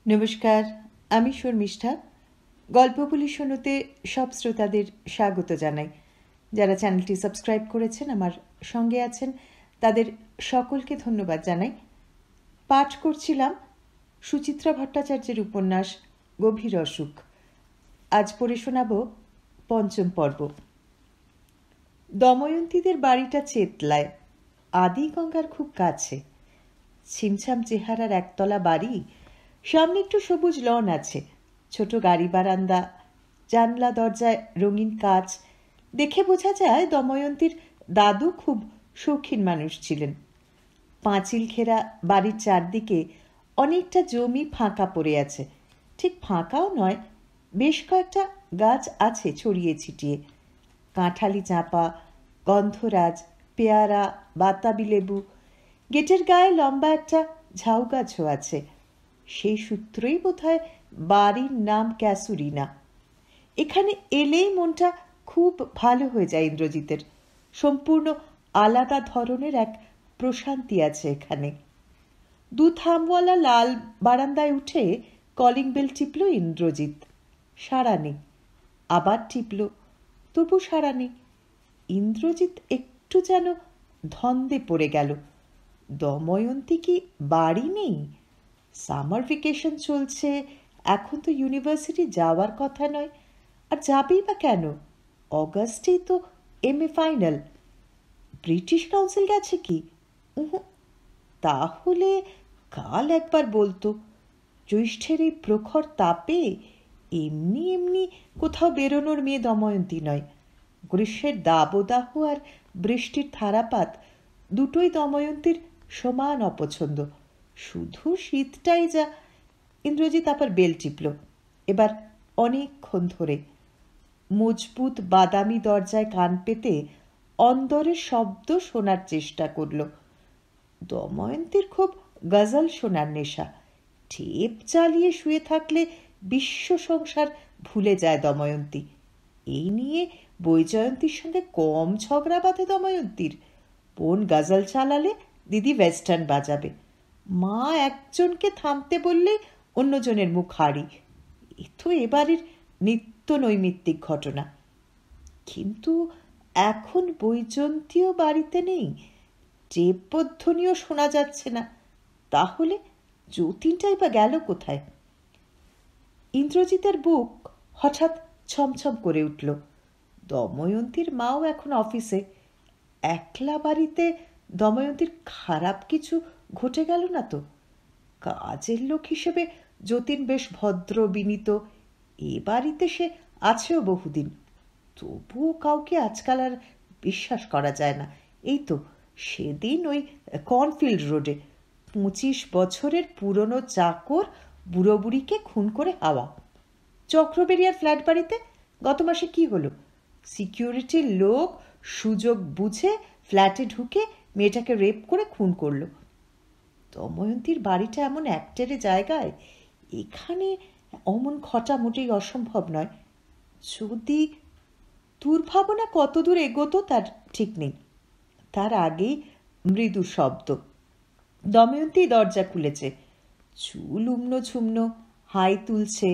নমস্কার, আমি শর্মিষ্ঠা। গল্পগুলি শুনতে সব শ্রোতাদের স্বাগত জানাই। যারা চ্যানেলটি সাবস্ক্রাইব করেছেন, আমার সঙ্গে আছেন, তাদের সকলকে ধন্যবাদ জানাই। পাঠ করছিলাম সুচিত্রা ভট্টাচার্যের উপন্যাস গভীর অসুখ। আজ পড়ে শোনাব পঞ্চম পর্ব। দময়ন্তীদের বাড়িটা চেতলায়, আদি গঙ্গার খুব কাছে। ছিমছাম চেহারার একতলা বাড়ি, সামনে একটু সবুজ লন আছে, ছোট গাড়ি বারান্দা, জানলা দরজায় রঙিন কাচ। দেখে বোঝা যায় দময়ন্তীর দাদু খুব শৌখিন মানুষ ছিলেন। পাঁচিল ঘেরা বাড়ির চারদিকে অনেকটা জমি ফাঁকা পড়ে আছে। ঠিক ফাঁকাও নয়, বেশ কয়েকটা গাছ আছে ছড়িয়ে ছিটিয়ে। কাঁঠালি চাঁপা, গন্ধরাজ, পেয়ারা, বাতাবি লেবু। গেটের গায়ে লম্বা একটা ঝাউ গাছও আছে। সেই সূত্রই বোধহয় বাড়ির নাম ক্যাসুরিনা। এখানে এলেই মনটা খুব ভালো হয়ে যায় ইন্দ্রজিতের। সম্পূর্ণ আলাদা ধরনের এক প্রশান্তি আছে এখানে। দু থামওয়ালা লাল বারান্দায় উঠে কলিং বেল টিপল ইন্দ্রজিৎ। সাড়া নেই। আবার টিপল, তবু সাড়া নেই। ইন্দ্রজিৎ একটু যেন ধন্দে পড়ে গেল। দময়ন্তী কি বাড়ি নেই? সামার ভ্যাকেশন চলছে, এখন তো ইউনিভার্সিটি যাওয়ার কথা নয়। আর যাবেই বা কেন? অগাস্টেই তো এমএ ফাইনাল। ব্রিটিশ কাউন্সিল গেছে কি? তাহলে কাল একবার বলতো। জ্যৈষ্ঠের এই প্রখর তাপে এমনি এমনি কোথাও বেরোনোর মেয়ে দময়ন্তী নয়। গ্রীষ্মের দাবদাহ আর বৃষ্টির ধারাপাত দুটোই দময়ন্তীর সমান অপছন্দ। শুধু শীতটাই যা। ইন্দ্রজিৎ আবার বেল টিপল, এবার অনেকক্ষণ ধরে। মজবুত বাদামি দরজায় কান পেতে অন্দরের শব্দ শোনার চেষ্টা করল। দময়ন্তীর খুব গজল শোনার নেশা। টেপ চালিয়ে শুয়ে থাকলে বিশ্ব সংসার ভুলে যায় দময়ন্তী। এই নিয়ে বৈজয়ন্তীর সঙ্গে কম ঝগড়া বাঁধে দময়ন্তীর। বোন গজল চালালে দিদি ওয়েস্টার্ন বাজাবে। মা একজনকে থামতে বললেই অন্যজনের মুখ হাড়ি। এ তো এবারের নিত্য নৈমিত্তিক ঘটনা। কিন্তু এখন বৈজয়ন্তীও বাড়িতে নেই, টেপধ্বনিও শোনা যাচ্ছে না। তাহলে যতীনটাই বা গেল কোথায়? ইন্দ্রজিতের বুক হঠাৎ ছমছম করে উঠল। দময়ন্তীর মাও এখন অফিসে। একলা বাড়িতে দময়ন্তীর খারাপ কিছু ঘটে গেল না তো? কাজের লোক হিসেবে যতীন বেশ ভদ্র বিনীত। এ বাড়িতে সে আছেও বহুদিন। তবুও কাউকে আজকাল আর বিশ্বাস করা যায় না। এই তো সেদিন ওই কর্নফিল্ড রোডে 25 বছরের পুরনো চাকর বুড়ো বুড়িকে খুন করে হাওয়া। চক্রবেরিয়ার ফ্ল্যাট বাড়িতে গত মাসে কি হলো? সিকিউরিটির লোক সুযোগ বুঝে ফ্ল্যাটে ঢুকে মেয়েটাকে রেপ করে খুন করলো। দময়ন্তীর বাড়িটা এমন একটেরে জায়গায়, এখানে অমন ঘটা মোটেই অসম্ভব নয়। যদি দুর্ভাবনা কত দূর এগোতো তার ঠিক নেই। তার আগেই মৃদু শব্দ। দময়ন্তী দরজা খুলেছে। চুল উমনো ঝুমনো, হাই তুলছে,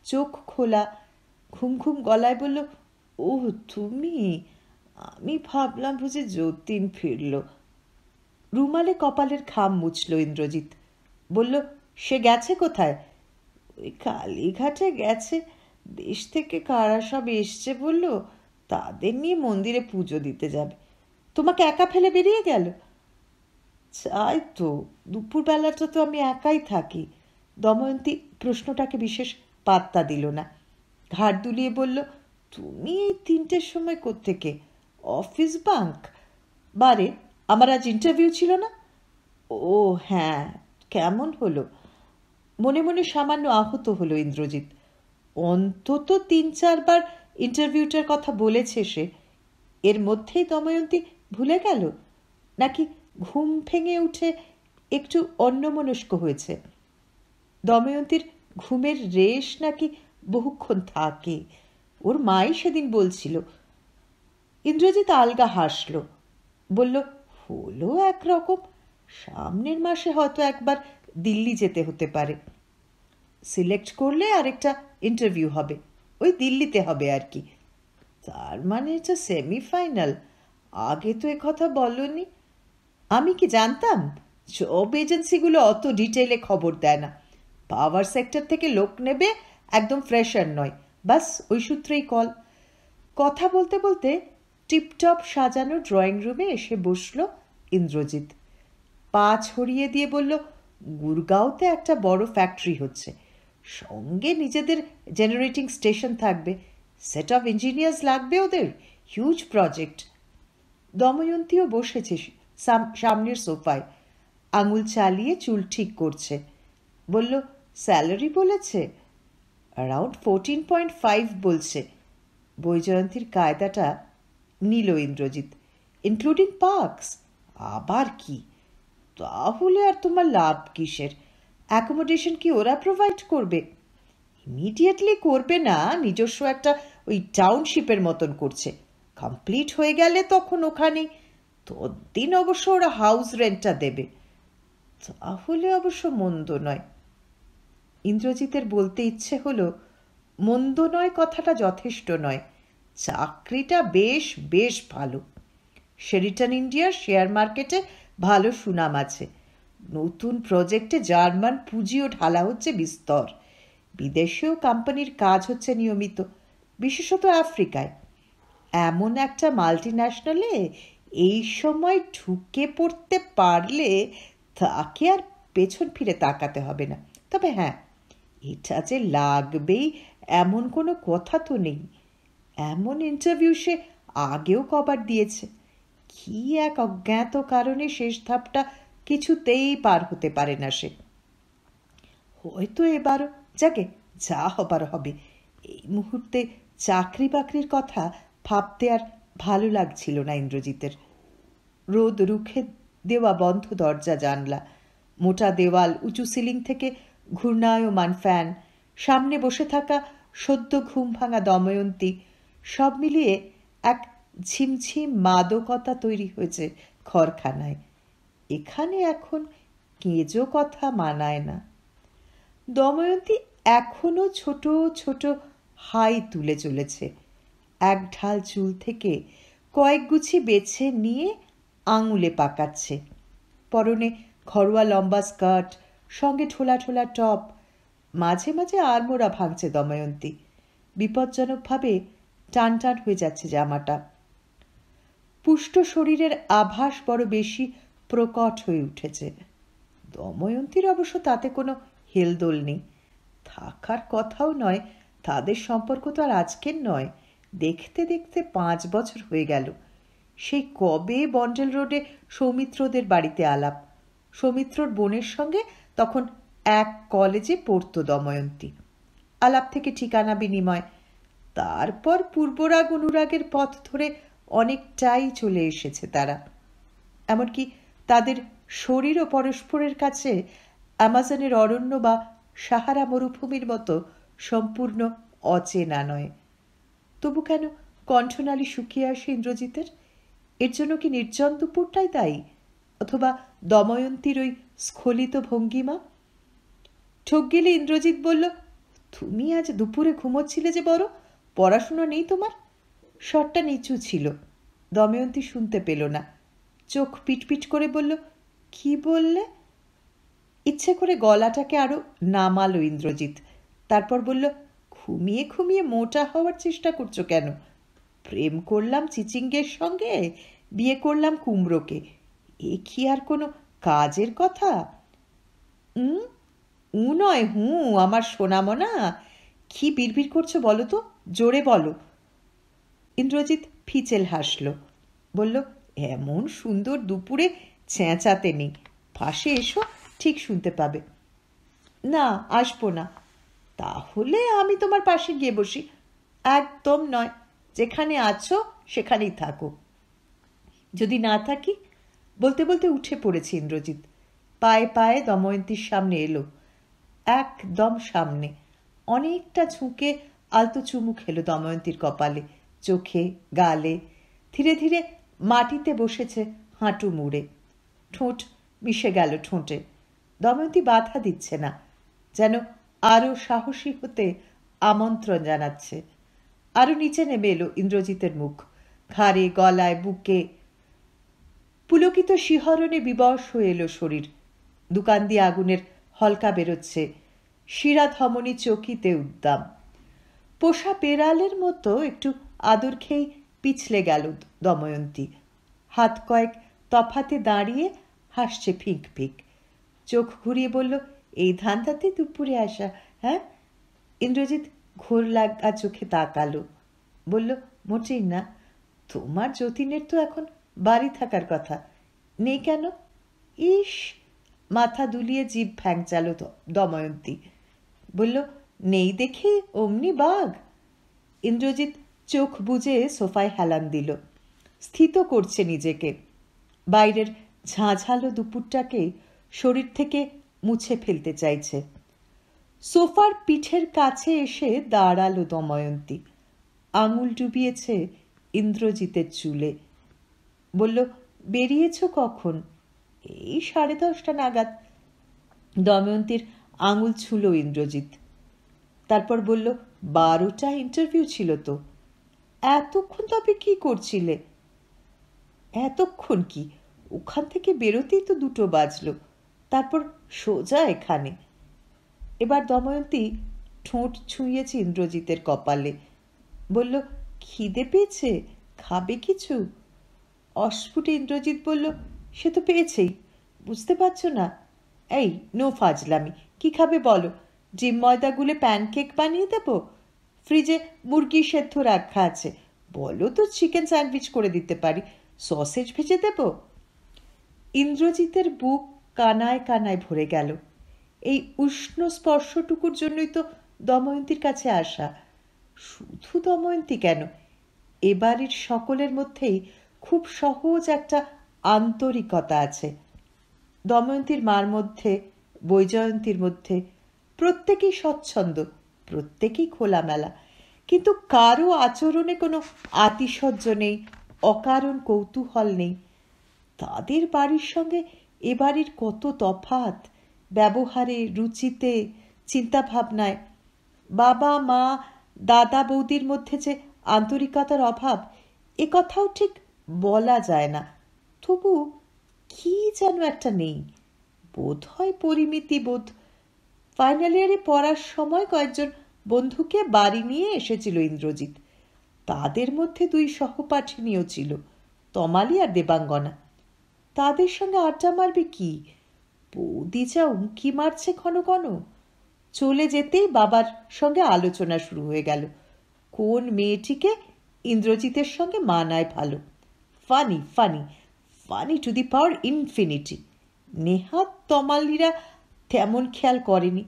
চোখ খোলা, ঘুম ঘুম গলায় বলল, ও তুমি? আমি ভাবলাম বুঝি যতীন ফিরল। রুমালে কপালের ঘাম মুছল ইন্দ্রজিৎ। বলল, সে গেছে কোথায়? ওই কালীঘাটে গেছে। দেশ থেকে কারা সব এসছে বলল, তাদের নিয়ে মন্দিরে পুজো দিতে যাবে। তোমাকে একা ফেলে বেরিয়ে গেল? চাই তো, দুপুরবেলাটা তো আমি একাই থাকি। দময়ন্তী প্রশ্নটাকে বিশেষ পাত্তা দিল না। ঘাড় দুলিয়ে বলল, তুমি এই 3টের সময় কোত্থেকে? Office bunk? বারে, আমার আজ ইন্টারভিউ ছিল না? ও হ্যাঁ, কেমন হলো? মনে মনে সামান্য আহত হলো ইন্দ্রজিৎ। অন্তত 3-4 বার ইন্টারভিউটার কথা বলেছে সে। এর মধ্যেই দময়ন্তী ভুলে গেল, নাকি ঘুম ভেঙে উঠে একটু অন্যমনস্ক হয়েছে? দময়ন্তীর ঘুমের রেশ নাকি বহুক্ষণ থাকে, ওর মাই সেদিন বলছিল। ইন্দ্রজিৎ আলগা হাসল, বলল, হলো একরকম। সামনের মাসে হয়তো একবার দিল্লি যেতে হতে পারে। সিলেক্ট করলে আরেকটা ইন্টারভিউ হবে, ওই দিল্লিতে হবে আর কি। তার মানে এটা সেমিফাইনাল, আগে তো কথা বলনি। আমি কি জানতাম? জব এজেন্সিগুলো অত ডিটেলে খবর দেয় না। পাওয়ার সেক্টর থেকে লোক নেবে, একদম ফ্রেশার নয়, বাস ওই সূত্রেই কল। কথা বলতে বলতে টিপটপ সাজানো ড্রয়িং রুমে এসে বসল ইন্দ্রজিৎ। পা ছড়িয়ে দিয়ে বলল, গুরগাঁওতে একটা বড় ফ্যাক্টরি হচ্ছে, সঙ্গে নিজেদের জেনারেটিং স্টেশন থাকবে, সেট অফ ইঞ্জিনিয়ার্স লাগবে ওদের, হিউজ প্রজেক্ট। দময়ন্তীও বসেছে সামনের সোফায়, আঙুল চালিয়ে চুল ঠিক করছে। বলল, স্যালারি বলেছে? অ্যারাউন্ড 14.5 বলছে। বৈজয়ন্তীর কায়দাটা নিল ইন্দ্রজিৎ। Including parks? আবার কি? তাহলে আর তোমার লাভ কিসের? অ্যাকোমোডেশন কি ওরা প্রোভাইড করবে? ইমিডিয়েটলি করবে না, নিজস্ব একটা ওই টাউনশিপের মতন করছে, কমপ্লিট হয়ে গেলে তখন ওখানেই। ততদিন অবশ্য ওরা হাউস রেন্টটা দেবে। তাহলে অবশ্য মন্দ নয়। ইন্দ্রজিতের বলতে ইচ্ছে হলো, মন্দ নয় কথাটা যথেষ্ট নয়, চাকরিটা বেশ বেশ ভালো। শেরিটন ইন্ডিয়ার শেয়ার মার্কেটে ভালো সুনাম আছে, নতুন প্রজেক্টে জার্মান পুঁজিও ঢালা হচ্ছে বিস্তর, বিদেশেও কোম্পানির কাজ হচ্ছে নিয়মিত, বিশেষত আফ্রিকায়। এমন একটা মাল্টিন্যাশনালে এই সময় ঢুকে পড়তে পারলে তাকে আর পেছন ফিরে তাকাতে হবে না। তবে হ্যাঁ, এটা যে লাগবেই এমন কোনো কথা তো নেই। এমন ইন্টারভিউ সে আগেও কবার দিয়েছে। কি এক অজ্ঞাত কারণে শেষ ধাপটা কিছুতেই পার হতে পারে না সে। হয়তো এবারও, যাকে যা হবার হবে। এই মুহূর্তে চাকরি বাকরির কথা ভাবতে আর ভালো লাগছিল না ইন্দ্রজিতের। রোদ রুখে দেওয়া বন্ধ দরজা জানলা, মোটা দেওয়াল, উঁচু সিলিং থেকে ঘূর্ণায়মান ফ্যান, সামনে বসে থাকা সদ্য ঘুম ভাঙা দময়ন্তী, সব মিলিয়ে এক ঝিমঝিম মাদকতা তৈরি হয়েছে ঘরখানায়। এখানে এখন কেজো কথা মানায় না। দময়ন্তী এখনো ছোট ছোট হাই তুলে চলেছে, এক ঢাল চুল থেকে কয়েক গুছি বেছে নিয়ে আঙুলে পাকাচ্ছে। পরনে ঘরোয়া লম্বা স্কার্ট, সঙ্গে ঠোলা ঠোলা টপ, মাঝে মাঝে আড়মোড়া ভাঙছে দময়ন্তী, বিপজ্জনকভাবে টান টান হয়ে যাচ্ছে জামাটা। পুষ্ট শরীরের আভাস বড় বেশি প্রকট হয়ে উঠেছে। দময়ন্তীর অবশ্য তাতে কোনো হেলদোল নেই, থাকার কথাও নয়। তাদের সম্পর্ক তো আর আজকের নয়, দেখতে দেখতে 5 বছর হয়ে গেল। সেই কবে বন্ডেল রোডে সৌমিত্রদের বাড়িতে আলাপ। সৌমিত্রর বোনের সঙ্গে তখন এক কলেজে পড়তো দময়ন্তী। আলাপ থেকে ঠিকানা বিনিময়, তারপর পূর্বরাগ অনুরাগের পথ ধরে অনেকটাই চলে এসেছে তারা। এমনকি তাদের শরীরও পরস্পরের কাছে অ্যামাজনের অরণ্য বা সাহারা মরুভূমির মতো সম্পূর্ণ অচেনা নয়। তবু কেন কণ্ঠনালী শুকিয়ে আসে ইন্দ্রজিতের? এর জন্য কি নির্জন দুপুরটাই দায়ী, অথবা দময়ন্তীর ওই স্খলিত ভঙ্গিমা? ঠক গেলে ইন্দ্রজিৎ বলল, তুমি আজ দুপুরে ঘুমোচ্ছিলে যে বড়, পড়াশুনো নেই তোমার? স্বরটা নিচু ছিল, দময়ন্তী শুনতে পেল না। চোখ পিটপিট করে বলল, কি বললে? ইচ্ছে করে গলাটাকে আরো নামালো ইন্দ্রজিৎ। তারপর বলল, ঘুমিয়ে ঘুমিয়ে মোটা হওয়ার চেষ্টা করছো কেন? প্রেম করলাম চিচিঙ্গের সঙ্গে, বিয়ে করলাম কুমড়োকে, এ কি আর কোনো কাজের কথা? নয় আমার সোনামনা, কি বিড়বিড় করছো বলো তো, জোরে বলো। ইন্দ্রজিৎ ফিচেল হাসল, বলল, এমন সুন্দর দুপুরে চেঁচাতে নেই, পাশে এসো, ঠিক শুনতে পাবে। না, আসবো না। তাহলে আমি তোমার পাশে গিয়ে বসি। একদম নয়, যেখানে আছো সেখানেই থাকো। যদি না থাকি? বলতে বলতে উঠে পড়েছে ইন্দ্রজিৎ, পায়ে পায়ে দময়ন্তীর সামনে এলো, একদম সামনে। অনেকটা ঝুঁকে আলতো চুমু খেলো দময়ন্তীর কপালে, চোখে, গালে। ধীরে ধীরে মাটিতে বসেছে হাঁটু মুড়ে, ঠোঁট মিশে গেল ঠোঁটে। দময়ন্তী বাধা দিচ্ছে না, যেন আরো সাহসী হতে আমন্ত্রণ জানাচ্ছে। আরো নিচে নেমে এলো ইন্দ্রজিতের মুখ, ঘাড়ে, গলায়, বুকে পুলকিত শিহরণে বিবশ হয়ে এলো শরীর। দোকান দিয়ে আগুনের হলকা বেরোচ্ছে, শিরা ধমনী চকিতে উদ্দাম। পোষা বেড়ালের মতো একটু আদর খেয়ে পিছলে গেল দময়ন্তী। হাত কয়েক তফাতে দাঁড়িয়ে হাসছে ফিক ফিক। চোখ ঘুরিয়ে বলল, এই ধান্দাতে দুপুরে আসা? হ্যাঁ? ইন্দ্রজিৎ ঘোর লাগা চোখে তাকালো, বলল, মোটেই না। তোমার যতীনের তো এখন বাড়ি থাকার কথা, নেই কেন? ইস, মাথা দুলিয়ে জিভ ফ্যাংচালো দময়ন্তী। বলল, নেই দেখে অমনি বাঘ? ইন্দ্রজিৎ চোখ বুজে সোফায় হেলান দিল, স্থিত করছে নিজেকে। বাইরের ঝাঁঝালো দুপুরটাকে শরীর থেকে মুছে ফেলতে চাইছে। সোফার পিঠের কাছে এসে দাঁড়ালো দময়ন্তী, আঙুল ডুবিয়েছে ইন্দ্রজিতের চুলে। বলল, বেরিয়েছ কখন? এই 10:30 নাগাদ। দময়ন্তীর আঙুল ছুঁল ইন্দ্রজিৎ। তারপর বলল, 12টা ইন্টারভিউ ছিল তো। এতক্ষণ তবে কি করছিলে? এতক্ষণ কি, ওখান থেকে বেরোতেই তো 2টো বাজলো। তারপর সোজা এখানে। এবার দময়ন্তী ঠোঁট ছুঁয়েছে ইন্দ্রজিতের কপালে, বলল, খিদে পেয়েছে, খাবে কিছু? অস্ফুটে ইন্দ্রজিৎ বলল, সে তো পেয়েছেই, বুঝতে পারছো না? এই, নো ফাজলামি, কি খাবে বলো? ডিম ময়দা গুলে প্যানকেক বানিয়ে দেব, ফ্রিজে মুরগি সেদ্ধ রাখা আছে, বলো তো চিকেন স্যান্ডউইচ করে দিতে পারি, সসেজ ভেজে দেব। ইন্দ্রজিতের বুক কানায় কানায় ভরে গেল। এই উষ্ণ স্পর্শটুকুর জন্যই তো দময়ন্তীর কাছে আসা। শুধু দময়ন্তী কেন, এবাড়ির সকলের মধ্যেই খুব সহজ একটা আন্তরিকতা আছে। দময়ন্তীর মার মধ্যে, বৈজয়ন্তীর মধ্যে, প্রত্যেকেই স্বচ্ছন্দ, প্রত্যেকেই খোলামেলা, কিন্তু কারো আচরণে কোনো আতিশয্য নেই, অকারণ কৌতূহল নেই। তাদের বাড়ির সঙ্গে এ বাড়ির কত তফাত, ব্যবহারে, রুচিতে, চিন্তাভাবনায়। বাবা মা দাদা বৌদির মধ্যে যে আন্তরিকতার অভাব, এ কথাও ঠিক বলা যায় না, তবু কি যেন একটা নেই, বোধ হয় পরিমিতি বোধ। ফাইনাল ইয়ারে পড়ার সময় কয়েকজন বন্ধুকে বাড়ি নিয়ে এসেছিল ইন্দ্রজিৎ। তাদের মধ্যে 2 সহপাঠিনীও ছিল, তমালি আর দেবাঙ্গনা। তাদের সঙ্গে আড্ডা মারবে কি? বৌদি যা উঁকি মারছে ক্ষণ ক্ষণ। চলে যেতেই বাবার সঙ্গে আলোচনা শুরু হয়ে গেল, কোন মেয়েটিকে ইন্দ্রজিতের সঙ্গে মানায় ভালো। Funny funny funny to the power infinity. নেহাত তমালিরা তেমন খেয়াল করেনি,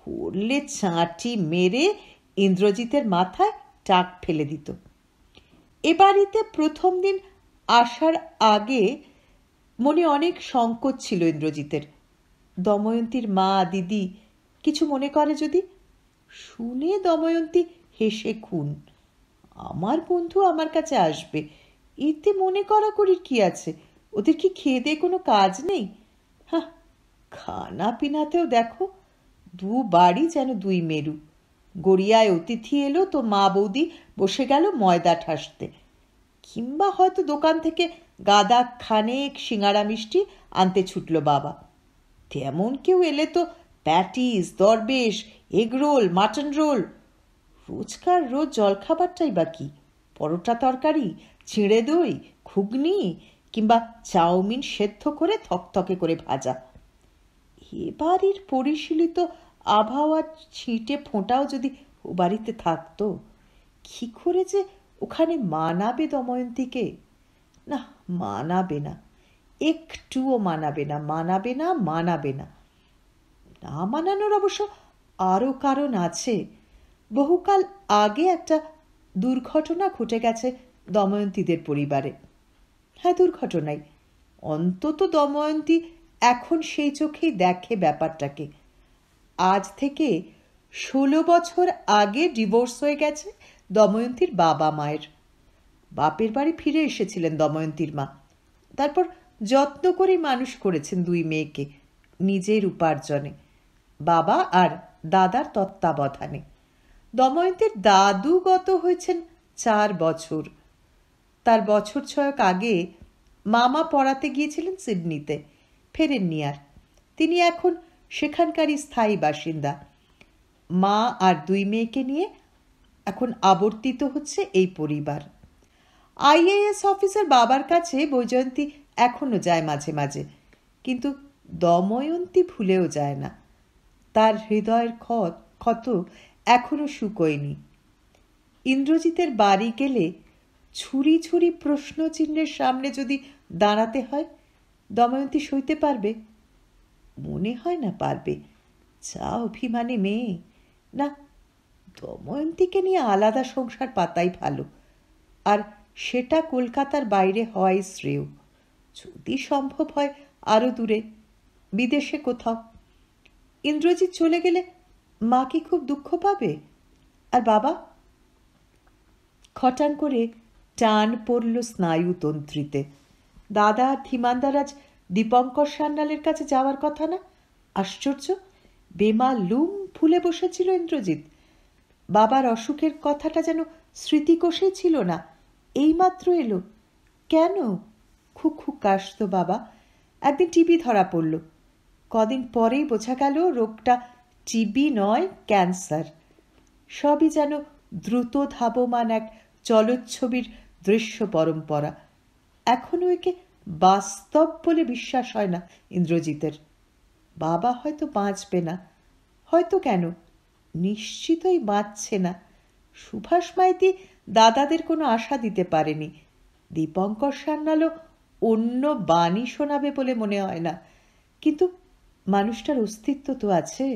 করলে চাঁটি মেরে ইন্দ্রজিতের মাথায় টাক ফেলে দিত। এ বাড়িতে প্রথম দিন আসার আগে মনে অনেক সংকোচ ছিল ইন্দ্রজিতের। দময়ন্তীর মা দিদি কিছু মনে করে যদি? শুনে দময়ন্তী হেসে খুন। আমার বন্ধু আমার কাছে আসবে, এতে মনে করা করির কি আছে? ওদের কি খেয়ে দিয়ে কোনো কাজ নেই? হ্যাঁ, খানা পিনাতেও দেখো, 2 বাড়ি যেন 2 মেরু। গড়িয়ায় অতিথি এলো তো মা বৌদি বসে গেল ময়দা ঠাসতে, কিংবা হয়তো দোকান থেকে গাদা খানেক সিঙাড়া মিষ্টি আনতে ছুটল বাবা। তেমন কেউ এলে তো প্যাটিস, দরবেশ, এগরোল, মাটন রোল। রোজকার রোজ জলখাবারটাই বা কি? পরোটা তরকারি, চিঁড়ে দই, ঘুগনি, কিংবা চাউমিন সেদ্ধ করে থকথকে করে ভাজা। এবাড়ির পরিশীলিত আবহাওয়ার ছিটে ফোঁটাও যদি ও বাড়িতে থাকতো, কি করে যে ওখানে মানাবে দময়ন্তীকে? না, মানাবে না, একটুও মানাবে না, মানাবে না, মানাবে না। না মানানোর অবশ্য আরও কারণ আছে। বহুকাল আগে একটা দুর্ঘটনা ঘটে গেছে দময়ন্তীদের পরিবারে। হ্যাঁ, দুর্ঘটনাই। অন্তত দময়ন্তী এখন সেই চোখেই দেখে ব্যাপারটাকে। আজ থেকে 16 বছর আগে ডিভোর্স হয়ে গেছে দময়ন্তীর বাবা মায়ের। বাপের বাড়ি ফিরে এসেছিলেন দময়ন্তীর মা, তারপর যত্ন করে মানুষ করেছেন 2 মেয়েকে নিজের উপার্জনে। বাবা আর দাদার তত্ত্বাবধানে। দময়ন্তীর দাদু গত হয়েছেন 4 বছর। তার বছর 6 আগে মামা পড়াতে গিয়েছিলেন সিডনিতে, ফেরেননি আর। তিনি এখন সেখানকারই স্থায়ী বাসিন্দা। মা আর 2 মেয়েকে নিয়ে এখন আবর্তিত হচ্ছে এই পরিবার। আইএএস অফিসার বাবার কাছে বৈজয়ন্তী এখনো যায় মাঝে মাঝে, কিন্তু দময়ন্তী ভুলেও যায় না। তার হৃদয়ের ক্ষত এখনো শুকোয়নি। ইন্দ্রজিতের বাড়ি গেলে ছুরি ছুরি প্রশ্ন চিহ্নের সামনে যদি দাঁড়াতে হয়, দময়ন্তী সইতে পারবে? মনে হয় না পারবে। যা অভিমানী মেয়ে। না, দময়ন্তীকে নিয়ে আলাদা সংসার পাতাই ভালো, আর সেটা কলকাতার বাইরে হওয়াই শ্রেয়। যদি সম্ভব হয় আরো দূরে, বিদেশে কোথাও। ইন্দ্রজিৎ চলে গেলে মা কি খুব দুঃখ পাবে? আর বাবা? খটান করে টান পড়ল স্নায়ুতন্ত্রীতে। দাদা আর ধীমানদার আজ দীপঙ্কর সান্যালের কাছে যাওয়ার কথা না? আশ্চর্য! বেমালুম ভুলে বসেছিল ইন্দ্রজিৎ। বাবার অসুখের কথাটা যেন স্মৃতিকোষে ছিল না, এইমাত্র এলো। কেন? খুব কাশত বাবা। একদিন টিবি ধরা পড়ল। কদিন পরেই বোঝা গেল রোগটা টিবি নয়, ক্যান্সার। সবই যেন দ্রুত ধাবমান এক চলচ্ছবির দৃশ্য পরম্পরা। এখনো একে বাস্তব বলে বিশ্বাস হয় না ইন্দ্রজিতের। বাবা হয়তো বাঁচবে না, হয়তো কেন, নিশ্চিতই বাঁচছে না। সুভাষ মাইতি দাদাদের কোনো আশা দিতে পারেনি। দীপঙ্কর সান্যালও অন্য বাণী শোনাবে বলে মনে হয় না। কিন্তু মানুষটার অস্তিত্ব তো আছে,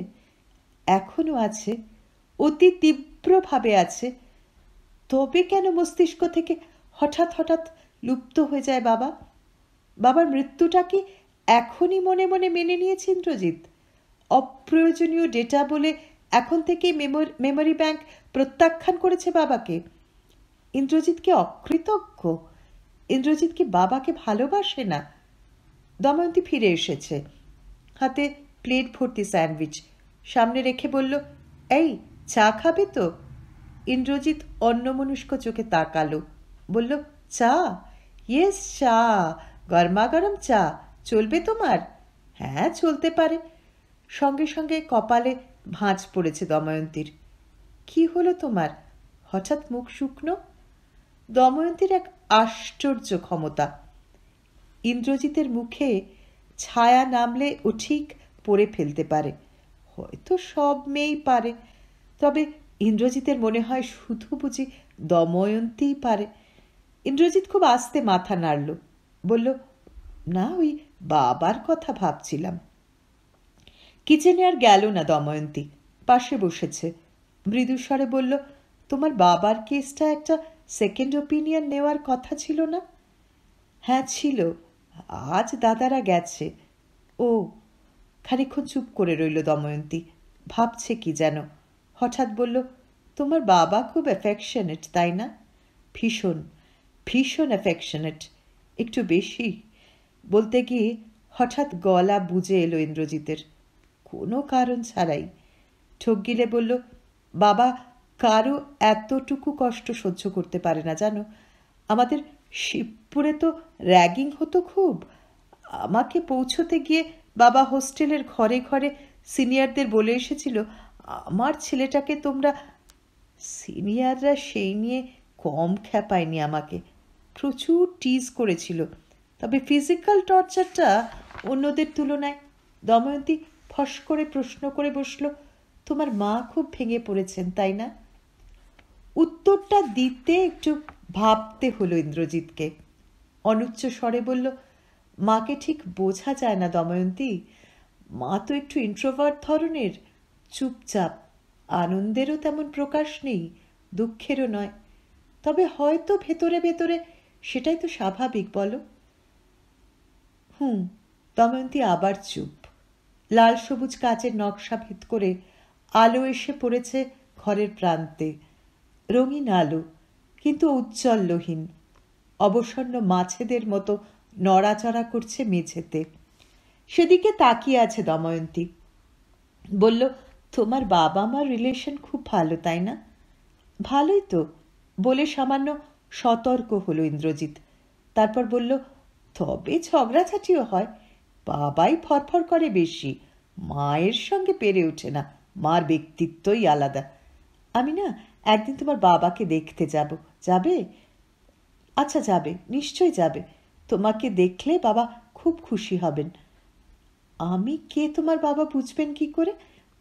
এখনো আছে, অতি তীব্রভাবে আছে। তবে কেন মস্তিষ্ক থেকে হঠাৎ হঠাৎ লুপ্ত হয়ে যায় বাবা? বাবার মৃত্যুটা কি এখনই মনে মনে মেনে নিয়েছে ইন্দ্রজিৎ? অপ্রয়োজনীয় ডেটা বলে এখন থেকেই মেমোরি ব্যাংক প্রত্যাখ্যান করেছে বাবাকে। ইন্দ্রজিৎ কি অকৃতজ্ঞ? ইন্দ্রজিৎ কি বাবাকে ভালোবাসে না? দময়ন্তী ফিরে এসেছে, হাতে প্লেট ভর্তি স্যান্ডউইচ সামনে রেখে বলল, এই চা খাবে তো? ইন্দ্রজিৎ অন্যমনস্ক চোখে তাকালো, বলল, চা? ইয়েস, চা, গরমাগরম চা। চলবে তোমার? হ্যাঁ, চলতে পারে। সঙ্গে সঙ্গে কপালে ভাঁজ পড়েছে দময়ন্তীর। কি হলো তোমার? হঠাৎ মুখ শুকনো। দময়ন্তীর এক আশ্চর্য ক্ষমতা। ইন্দ্রজিতের মুখে ছায়া নামলে ও ঠিক পড়ে ফেলতে পারে। হয়তো সব মেয়েই পারে, তবে ইন্দ্রজিতের মনে হয় শুধু বুঝি দময়ন্তীই পারে। ইন্দ্রজিৎ খুব আস্তে মাথা নাড়ল, বলল, না, ওই বাবার কথা ভাবছিলাম। কিচেনে আর গেল না দময়ন্তী, পাশে বসেছে। মৃদুস্বরে বলল, তোমার বাবার কেসটা একটা সেকেন্ড ওপিনিয়ন নেওয়ার কথা ছিল না? হ্যাঁ ছিল, আজ দাদারা গেছে। ও। খানিকক্ষণ চুপ করে রইল দময়ন্তী, ভাবছে কি যেন। হঠাৎ বলল, তোমার বাবা খুব অ্যাফেকশনেট, তাই না? ভীষণ ভীষণ অ্যাফেকশনেট, একটু বেশি। বলতে গিয়ে হঠাৎ গলা বুজে এলো ইন্দ্রজিতের, কোনো কারণ ছাড়াই। ঠোক গিলে বলল, বাবা কারো এতটুকু কষ্ট সহ্য করতে পারে না জানো। আমাদের শিবপুরে তো র্যাগিং হতো খুব। আমাকে পৌঁছতে গিয়ে বাবা হোস্টেলের ঘরে ঘরে সিনিয়রদের বলে এসেছিল, আমার ছেলেটাকে তোমরা। সিনিয়ররা সেই নিয়ে কম খ্যাপায়নি আমাকে, প্রচুর টিজ করেছিল, তবে ফিজিক্যাল টর্চারটা অন্যদের তুলনায়। দময়ন্তী ফস করে প্রশ্ন করে বসল, তোমার মা খুব ভেঙে পড়েছেন, তাই না? উত্তরটা দিতে একটু ভাবতে হলো ইন্দ্রজিৎকে। অনুচ্চ স্বরে বলল, মাকে ঠিক বোঝা যায় না দময়ন্তী। মা তো একটু ইন্ট্রোভার্ট ধরনের, চুপচাপ। আনন্দেরও তেমন প্রকাশ নেই, দুঃখেরও নয়। তবে হয়তো ভেতরে ভেতরে সেটাই তো স্বাভাবিক, বলো? দময়ন্তী আবার চুপ। লাল সবুজ কাচের নকশা ভেদ করে আলো এসে পড়েছে ঘরের প্রান্তে। রঙিন আলো, কিন্তু উজ্জ্বল্যহীন। অবসন্ন মাছেদের মতো নড়াচড়া করছে মেঝেতে। সেদিকে তাকিয়ে আছে দময়ন্তী। বলল, তোমার বাবা মার রিলেশন খুব ভালো, তাই না? ভালোই তো, বলে সামান্য সতর্ক হলো ইন্দ্রজিৎ। তারপর বলল, তবে ঝগড়াঝাটিও হয়। বাবাই ফরফর করে বেশি, মায়ের সঙ্গে পেরে ওঠে না। মার ব্যক্তিত্বই আলাদা। আমি না একদিন তোমার বাবাকে দেখতে যাব। যাবে? আচ্ছা, যাবে, নিশ্চয়ই যাবে। তোমাকে দেখলে বাবা খুব খুশি হবেন। আমি কে তোমার বাবা বুঝবেন কি করে?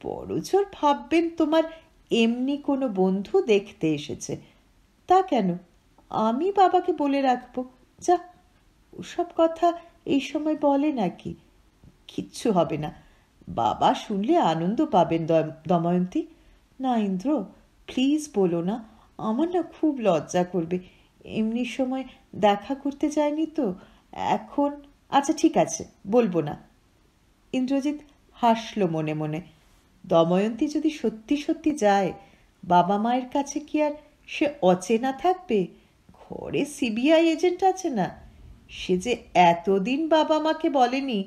বড়জোর ভাববেন তোমার এমনি কোনো বন্ধু দেখতে এসেছে। তা কেন? আমি বাবাকে বলে রাখবো। যা, ওসব কথা এই সময় বলে নাকি? কিচ্ছু হবে না, বাবা শুনলে আনন্দ পাবেন দময়ন্তী। না ইন্দ্র, প্লিজ বলো না, আমার না খুব লজ্জা করবে। এমনি সময় দেখা করতে যায়নি তো এখন। আচ্ছা ঠিক আছে, বলবো না। ইন্দ্রজিৎ হাসল মনে মনে। দময়ন্তী যদি সত্যি সত্যি যায়, বাবা মায়ের কাছে কি আর সে অচেনা থাকবে? ঘরে সিবিআই এজেন্ট আছে না, সে যে এতদিন বাবা মাকে বলেনি,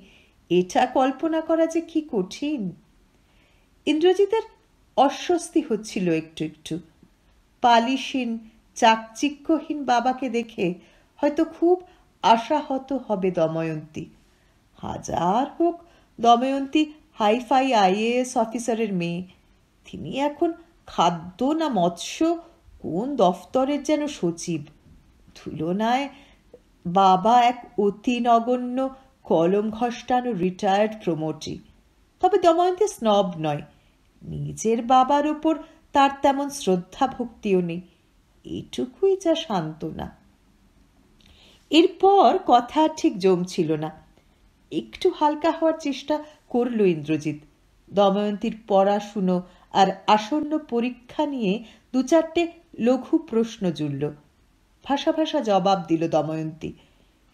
এটা কল্পনা করা যে কি কঠিন। ইন্দ্রজিতের অস্বস্তি হচ্ছিল একটু একটু। পালিশহীন চাকচিক্যহীন বাবাকে দেখে হয়তো খুব আশাহত হবে দময়ন্তী। হাজার হোক দময়ন্তী হাইফাই আইএএস অফিসারের মেয়ে, তিনি এখন খাদ্য না মৎস্য কোন দফতরের যেন সচিব। তুলনায় বাবা এক অতি নগণ্য কলম ঘষ্টানো রিটায়ার্ড প্রমোটি। তবে দময়ন্তী স্নব নয়, নিজের বাবার ওপর তার তেমন শ্রদ্ধা ভক্তিও নেই, এটুকুই যা সান্ত্বনা। এরপর কথা ঠিক জমছিল না। একটু হালকা হওয়ার চেষ্টা করল ইন্দ্রজিৎ। দময়ন্তীর পড়াশুনো আর আসন্ন পরীক্ষা নিয়ে দু চারটে লঘু প্রশ্ন জুড়ল। ভাষা ভাষা জবাব দিল দময়ন্তী।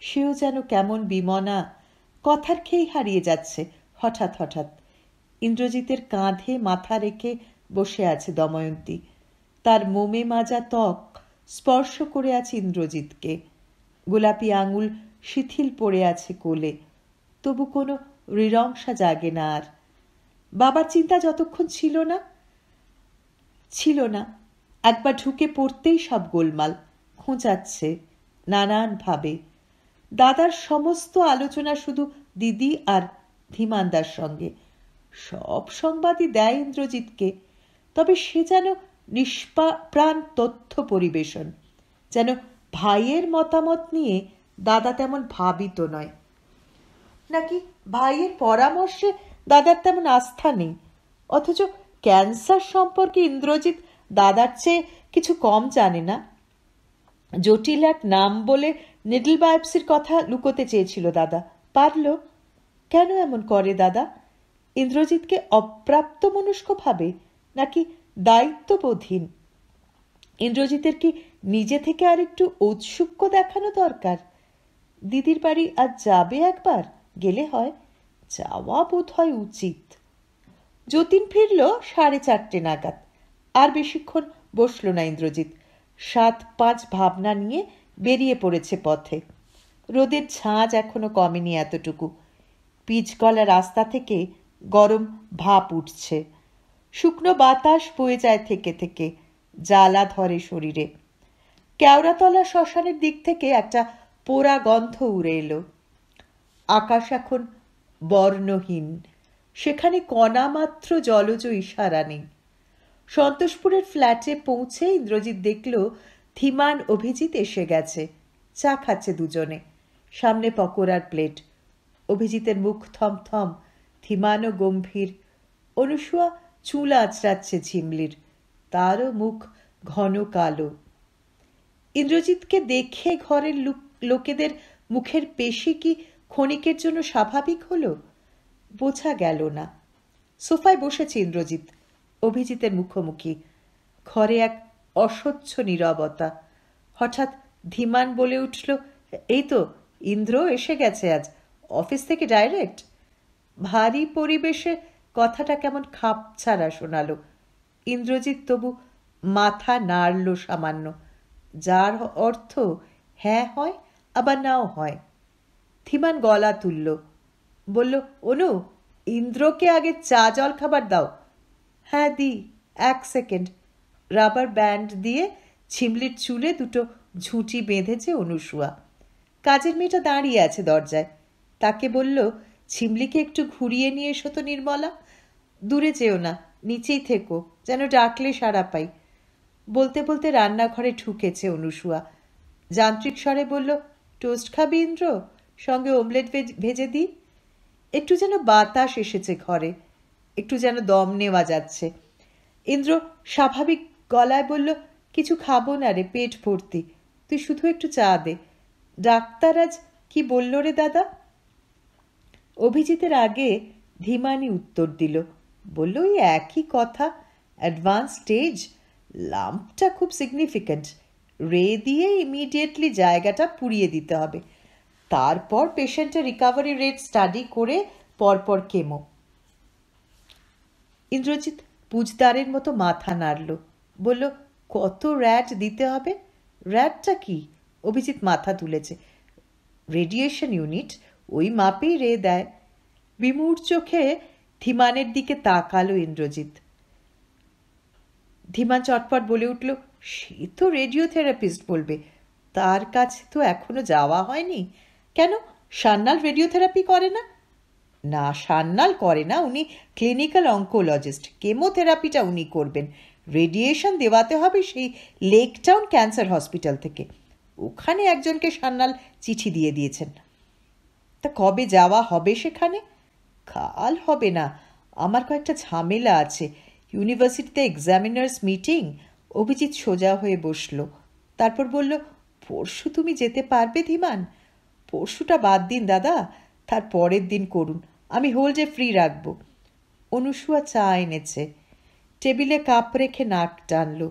সেও যেন কেমন বিমনা, কথার খেই হারিয়ে যাচ্ছে হঠাৎ হঠাৎ। ইন্দ্রজিতের কাঁধে মাথা রেখে বসে আছে দময়ন্তী। তার মোমে মাজা ত্বক স্পর্শ করে আছে ইন্দ্রজিৎকে। গোলাপি আঙুল শিথিল পড়ে আছে কোলে, তবু কোনো হৃদয়ংসা জাগে না আর। বাবার চিন্তা যতক্ষণ ছিল না, একবার ঢুকে পড়তেই সব গোলমাল, খোঁচাচ্ছে নানানভাবে। দাদার সমস্ত আলোচনা শুধু দিদি আর ধীমানদার সঙ্গে। সব সংবাদই দেয় ইন্দ্রজিৎকে, তবে সে যেন নিষ্প্রাণ তথ্য পরিবেশন, যেন ভাইয়ের মতামত নিয়ে দাদা তেমন ভাবিত নয়, নাকি ভাইয়ের পরামর্শে দাদার তেমন আস্থা নেই। অথচ ক্যান্সার সম্পর্কে ইন্দ্রজিৎ দাদার চেয়ে কিছু কম জানে না। জটিল এক নাম বলে নিডল বায়োপসির কথা লুকোতে চেয়েছিল দাদা, পারল? কেন এমন করে দাদা? ইন্দ্রজিৎকে অপ্রাপ্ত মনস্ক ভাবে নাকি দায়িত্ববোধহীন? ইন্দ্রজিতের কি নিজে থেকে আর একটু ঔৎসুক্য দেখানো দরকার? দিদির বাড়ি আজ যাবে একবার, গেলে হয়, যাওয়া বোধ হয় উচিত। যতীন ফিরল 4:30 নাগাদ। আর বেশিক্ষণ বসল না ইন্দ্রজিৎ। 7-5 ভাবনা নিয়ে বেরিয়ে পড়েছে পথে। রোদের ঝাঁজ এখনো কমেনি এতটুকু। পিচ গলা রাস্তা থেকে গরম ভাপ উঠছে, শুকনো বাতাস বয়ে যায় থেকে থেকে, জ্বালা ধরে শরীরে। কেওড়াতলা শ্মশানের দিক থেকে একটা পোড়া গন্ধ উড়ে এলো। আকাশ এখন বর্ণহীন, সেখানে কণা মাত্র জলজ ইশারা নেই। সন্তোষপুরের ফ্ল্যাটে পৌঁছে ইন্দ্রজিৎ দেখল ধীমান অভিজিৎ এসে গেছে। চা খাচ্ছে দুজনে, সামনে পকোড়ার প্লেট। অভিজিতের মুখ থমথম, ধীমানও গম্ভীর। অনুসুয়া চুল আঁচড়াচ্ছে ঝিমলির, তারও মুখ ঘন কালো। ইন্দ্রজিৎকে দেখে ঘরের লোকেদের মুখের পেশি কি ক্ষণিকের জন্য স্বাভাবিক হলো? বোঝা গেল না। সোফায় বসেছে ইন্দ্রজিৎ, অভিজিতের মুখোমুখি। ঘরে এক অসহ্য নীরবতা। হঠাৎ ধীমান বলে উঠল, এই তো ইন্দ্র এসে গেছে আজ, অফিস থেকে ডাইরেক্ট। ভারী পরিবেশে কথাটা কেমন খাপছাড়া শোনালো। ইন্দ্রজিৎ তবু মাথা নাড়ল সামান্য, যার অর্থ হ্যাঁ হয় আবার নাও হয়। ধীমান গলা তুলল, বলল, অনু, ইন্দ্রকে আগে চা জল খাবার দাও। হ্যাঁ দি, 1 সেকেন্ড। রাবার ব্যান্ড দিয়ে ছিমলির চুলে দুটো ঝুঁটি বেঁধেছে অনুসুয়া। কাজের মেয়েটা দাঁড়িয়ে আছে দরজায়। তাকে বলল, ছিমলিকে একটু ঘুরিয়ে নিয়ে এসো তো নির্মলা। দূরে যেও না, নিচেই থেকো, যেন ডাকলে সাড়া পাই। বলতে বলতে রান্নাঘরে ঢুকেছে অনুসুয়া। যান্ত্রিক স্বরে বলল, টোস্ট খাবি ইন্দ্র? সঙ্গে অমলেট ভেজে দিই। একটু যেন বাতাস এসেছে ঘরে, একটু যেন দম নেওয়া যাচ্ছে। ইন্দ্র স্বাভাবিক গলায় বলল, কিছু খাবো না রে, পেট ভর্তি, তুই শুধু একটু চা দে। ডাক্তার আজ কি বলল রে দাদা? অভিজিতের আগে ধীমানি উত্তর দিল, বলল ওই একই কথা, অ্যাডভান্স স্টেজ, লাম্পটা খুব সিগনিফিক্যান্ট, রে দিয়ে ইমিডিয়েটলি জায়গাটা পুড়িয়ে দিতে হবে, তারপর পেশেন্টের রিকভারি রেট স্টাডি করে পরপর কেমো। ইন্দ্রজিৎ পুজদারের মতো মাথা নাড়ল, বলল, কত র্যাট দিতে হবে? র্যাটটা কি? অভিজিৎ মাথা তুলেছে। রেডিয়েশন ইউনিট, ওই মাপেই রে দেয়। বিমূঢ় চোখে ধীমানের দিকে তাকালো ইন্দ্রজিৎ। ধীমান চটপট বলে উঠল, সে তো রেডিওথেরাপিস্ট বলবে, তার কাছে তো এখনো যাওয়া হয়নি। কেন, সান্যাল রেডিওথেরাপি করে না? না, সান্যাল করে না, উনি ক্লিনিক্যাল অঙ্কোলজিস্ট, কেমোথেরাপিটা উনি করবেন। রেডিয়েশন দেওয়াতে হবে সেই লেক টাউন ক্যান্সার হসপিটাল থেকে, ওখানে একজনকে সান্যাল চিঠি দিয়ে দিয়েছেন। তা কবে যাওয়া হবে সেখানে? কাল হবে না, আমার কয়েকটা ঝামেলা আছে, ইউনিভার্সিটিতে এক্সামিনার্স মিটিং। অভিজিৎ সোজা হয়ে বসল, তারপর বলল, পরশু তুমি যেতে পারবে ধীমান? পরশুটা বাদ দিন দাদা, তার পরের দিন করুন, আমি হোল ডে ফ্রি রাখব। অনুসুয়া চা এনেছে, টেবিলে কাপ রেখে নাক টানল,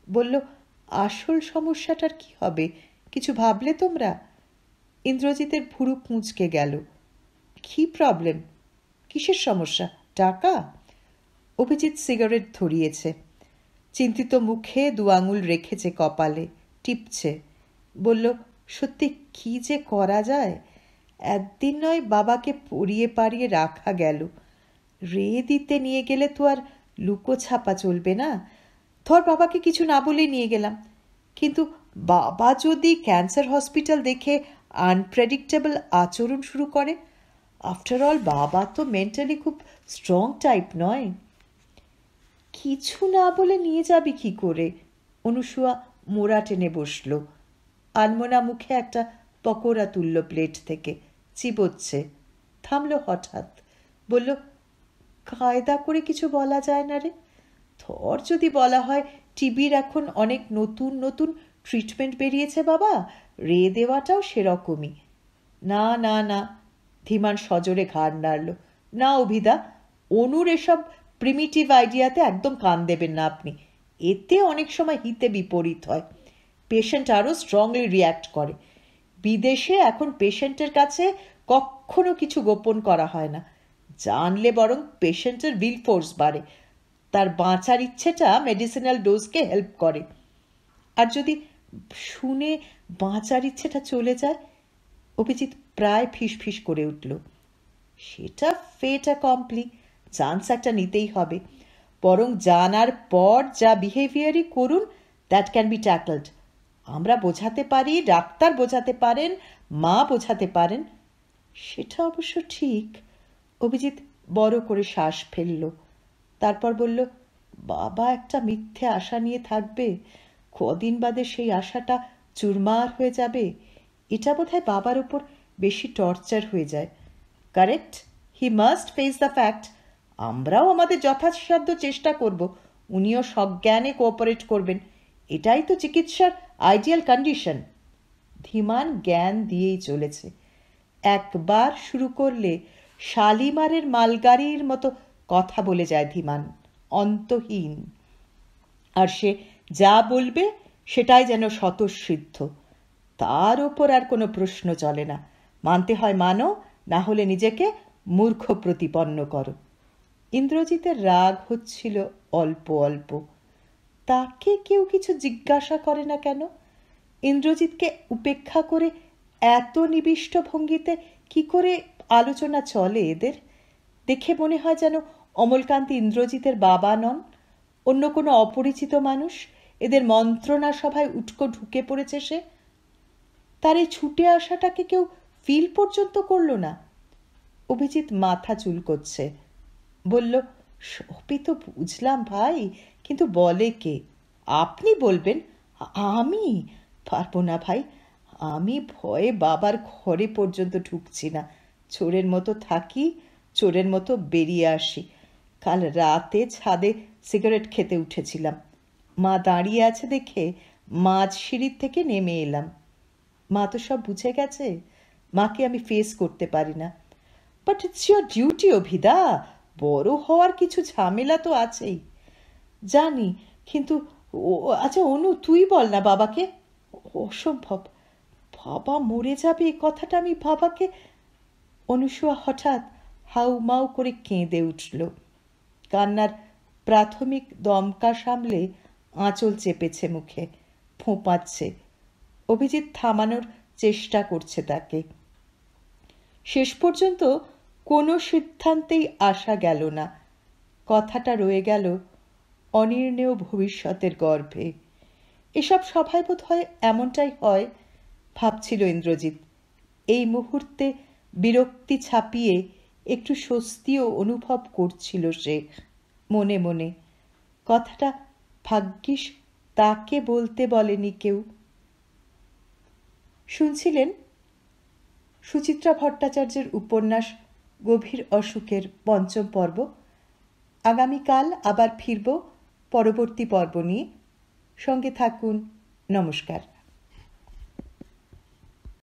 বলল, আসল সমস্যাটার কি হবে, কিছু ভাবলে তোমরা? ইন্দ্রজিতের ভুরু কুঁচকে গেল। কি প্রবলেম? কিসের সমস্যা? টাকা? অভিজিৎ সিগারেট ধরিয়েছে, চিন্তিত মুখে 2 আঙুল রেখেছে কপালে, টিপছে। বলল, সত্যি কি যে করা যায়? একদিন নয় বাবাকে পরিয়ে পারিয়ে রাখা গেল, রে দিতে নিয়ে গেলে তো আর লুকো ছাপা চলবে না। ধর বাবাকে কিছু না বলে নিয়ে গেলাম, কিন্তু বাবা যদি ক্যান্সার হসপিটাল দেখে আনপ্রেডিক্টেবল আচরণ শুরু করে, আফটার অল বাবা তো মেন্টালি খুব স্ট্রং টাইপ নয়। কিছু না বলে নিয়ে যাবি কি করে? অনুসুয়া মোড়া টেনে বসল, আনমনা মুখে একটা পকোড়া তুলল প্লেট থেকে, চিবোচ্ছে। থামল হঠাৎ, বলল, কায়দা করে কিছু বলা যায় না রে? ধর যদি বলা হয়, টিবির এখন অনেক নতুন নতুন ট্রিটমেন্ট বেরিয়েছে বাবা, রে দেওয়াটাও সেরকমই। না না না, ধীমান সজোরে ঘাড় নাড়ল, না অভিদা, অনুর এসব প্রিমিটিভ আইডিয়াতে একদম কান দেবেন না আপনি, এতে অনেক সময় হিতে বিপরীত হয়, পেশেন্ট আরও স্ট্রংলি রিয়্যাক্ট করে। বিদেশে এখন পেশেন্টের কাছে কখনো কিছু গোপন করা হয় না, জানলে বরং পেশেন্টের উইল ফোর্স বাড়ে, তার বাঁচার ইচ্ছেটা মেডিসিনাল ডোজকে হেল্প করে। আর যদি শুনে বাঁচার ইচ্ছেটা চলে যায়? অভিজিৎ প্রায় ফিস করে উঠল। সেটা ফেট অ্যাকমপ্লি, চান্স একটা নিতেই হবে, বরং জানার পর যা বিহেভিয়ারই করুন, দ্যাট ক্যান বি ট্যাকলড। আমরা বোঝাতে পারি, ডাক্তার বোঝাতে পারেন, মা বোঝাতে পারেন। সেটা অবশ্য ঠিক। অভিজিৎ বড় করে শ্বাস ফেলল, তারপর বলল, বাবা একটা মিথ্যে আশা নিয়ে থাকবে, কদিন বাদে সেই আশাটা চুরমার হয়ে যাবে, এটা বোধহয় বাবার উপর বেশি টর্চার হয়ে যায়। Correct, he must face the fact. আমরাও আমাদের যথাসাধ্য চেষ্টা করব, উনিও সজ্ঞানে কোঅপারেট করবেন, এটাই তো চিকিৎসার আইডিয়াল কন্ডিশন। ধীমান জ্ঞান দিয়েই চলেছে, একবার শুরু করলে শালিমারের মালগাড়ির মতো কথা বলে যায় ধীমান, অন্তহীন। আর সে যা বলবে সেটাই যেন স্বতঃসিদ্ধ, তার ওপর আর কোনো প্রশ্ন চলে না, মানতে হয় মানো, না হলে নিজেকে মূর্খ প্রতিপন্ন করো। ইন্দ্রজিতের রাগ হচ্ছিল অল্প অল্প, তাকে কেউ কিছু জিজ্ঞাসা করে না কেন? ইন্দ্রজিৎকে উপেক্ষা করে এত নিবিষ্ট ভঙ্গিতে কি করে আলোচনা চলে এদের? দেখে মনে হয় যেন অমলকান্তি ইন্দ্রজিতের বাবা নন, অন্য কোনো অপরিচিত মানুষ এদের মন্ত্রণা সভায় উটকো ঢুকে পড়েছে সে। তার এই ছুটে আসাটাকে কেউ ফিল পর্যন্ত করল না। অভিজিৎ মাথা চুলকোচ্ছে, বলল, সবই তো বুঝলাম ভাই, কিন্তু বলে কে? আপনি বলবেন? আমি পারবো না ভাই, আমি ভয়ে বাবার ঘরে পর্যন্ত ঢুকছি না। চোরের মতো থাকি, চোরের মতো বেরিয়ে আসি। কাল রাতে ছাদে সিগারেট খেতে উঠেছিলাম, মা দাঁড়িয়ে আছে দেখে মাঝ সিঁড়ির থেকে নেমে এলাম। মা তো সব বুঝে গেছে, মাকে আমি ফেস করতে পারি না। বাট ইটস ইয়োর ডিউটি অভিদা, বড় হওয়ার কিছু ঝামেলা তো আছেই। জানি, কিন্তু আচ্ছা অনু, তুই বল না বাবাকে। অসম্ভব, বাবা মরে যাবে এই কথাটা আমি বাবাকে। অনুসুয়া হঠাৎ হাউমাউ করে কেঁদে উঠল। কান্নার প্রাথমিক দমকা সামলে আঁচল চেপেছে মুখে, ফোঁপাচ্ছে। অভিজিৎ থামানোর চেষ্টা করছে তাকে। শেষ পর্যন্ত কোনো সিদ্ধান্তেই আসা গেল না। কথাটা রয়ে গেল অনির্ণেয় ভবিষ্যতের গর্ভে। এসব সভায় বোধ হয় এমনটাই হয়, ভাবছিল ইন্দ্রজিৎ। এই মুহূর্তে বিরক্তি ছাপিয়ে একটু স্বস্তিও অনুভব করছিল সে মনে মনে। কথাটা ভাগ্যিস তাকে বলতে বলেনি কেউ। শুনছিলেন সুচিত্রা ভট্টাচার্যের উপন্যাস গভীর অসুখের ৫ম পর্ব। আগামীকাল আবার ফিরব পরবর্তী পর্ব নিয়ে। সঙ্গে থাকুন। নমস্কার।